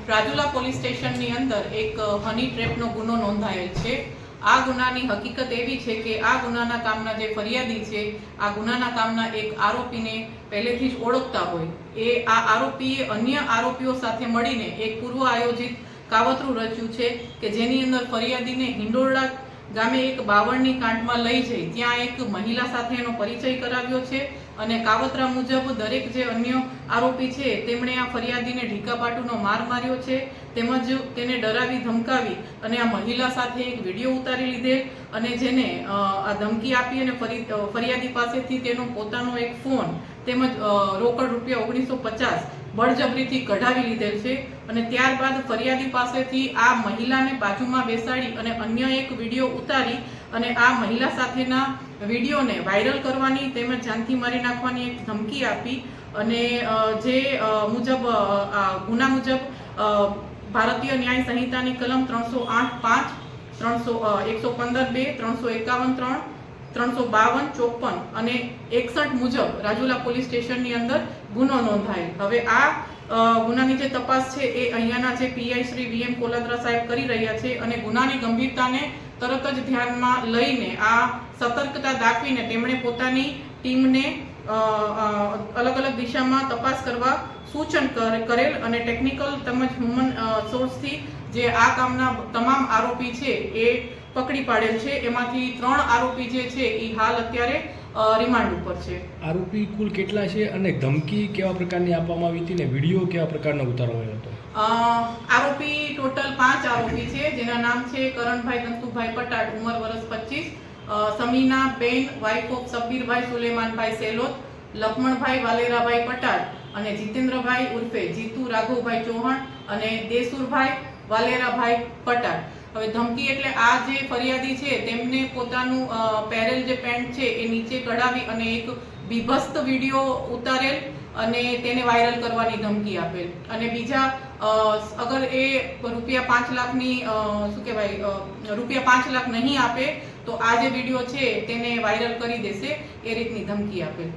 Rajula police સ્ટેશનની અંદર એક હની ટ્રેપનો ગુનો નોંધાયેલ છે। આ ગુનાની હકીકત એવી છે કે આ ગુનાના કામના જે ફરિયાદી છે આ ગુનાના કામના એક આરોપીને પહેલેથી જ ઓળખતા હોય। આ આરોપીએ અન્ય આરોપીઓ સાથે મળીને એક પૂર્વ આયોજિત કાવતરું રચ્યું છે કે જેની અંદર ફરિયાદીને હિંડોળા ગામે એક બાવળની કાંઠમાં લઈ જઈ ત્યાં એક મહિલા સાથે એનો પરિચય કરાવ્યો છે અને કાવતરા મુજબ દરેક જે અન્ય આરોપી છે તેમણે આ ફરિયાદીને ઢીકાપાટુનો માર માર્યો છે તેમજ તેને ડરાવી ધમકાવી અને આ મહિલા સાથે એક વિડીયો ઉતારી લીધેલ અને જેને આ ધમકી આપી અને ફરિયાદી પાસેથી તેનો પોતાનો એક ફોન તેમજ રોકડ રૂપિયા 1950 બળજબરીથી કઢાવી લીધેલ છે અને ત્યારબાદ ફરિયાદી પાસેથી આ મહિલાને બાજુમાં બેસાડી અને અન્ય એક વિડીયો ઉતારી અને આ મહિલા સાથેના વિડીયોને વાયરલ કરવાની તેમજ જાનથી મારી નાખવાની એક ધમકી આપી અને જે મુજબ ગુના મુજબ ભારતીય ન્યાય સંહિતાની કલમ 308(5), 115(2), 351(3), 352, 54 અને 61 મુજબ રાજુલા પોલીસ સ્ટેશનની અંદર ગુનો નોંધાયેલ। હવે આ ગુનાની જે તપાસ છે એ અહીંયાના જે પીઆઈ શ્રી વીએમ કોલાદ્રા સાહેબ કરી રહ્યા છે અને ગુનાની ગંભીરતાને તરત જ ધ્યાનમાં લઈને આ સતર્કતા દાખવીને તેમણે પોતાની ટીમને અલગ અલગ દિશામાં તપાસ કરવા સૂચન કરેલ અને ટેકનિકલ તેમજ હ્યુમન સોર્સથી જે આ કામના તમામ આરોપી છે એ પકડી પાડેલ છે। એમાંથી 3 આરોપી જે છે એ હાલ અત્યારે રિમાન્ડ ઉપર છે। આરોપી કુલ કેટલા છે અને ધમકી કેવા પ્રકારની આપવામાં આવી હતી ને વિડીયો કેવા પ્રકારનો ઉતારવામાં હતો? આરોપી ટોટલ 5 આરોપી છે જેના નામ છે કરણભાઈ દંતુભાઈ પટાડ, ઉંમર વર્ષ 25, સમીના બેન વાઇફ ઓફ સબ્બીરભાઈ સુલેમાનભાઈ સેલોત, લક્ષ્મણભાઈ વાલેરાભાઈ પટાડ અને જીતેન્દ્રભાઈ ઉર્ફે જીતુ રાઘવભાઈ ચૌહાણ અને દેસુરભાઈ વાલેરાભાઈ પટાડ। હવે ધમકી એટલે આ જે ફરિયાદી છે તેમને પોતાનું પહેરેલ જે પેન્ટ છે એ નીચે કઢાવી અને એક બીભત્સ વિડીયો ઉતારેલ અને તેને વાયરલ કરવાની ધમકી આપેલ અને બીજા અગર એ રૂપિયા 5 લાખની રૂપિયા 5 લાખ નહીં આપે તો આ જે વિડીયો છે તેને વાયરલ કરી દેશે એ રીતની ધમકી આપેલ।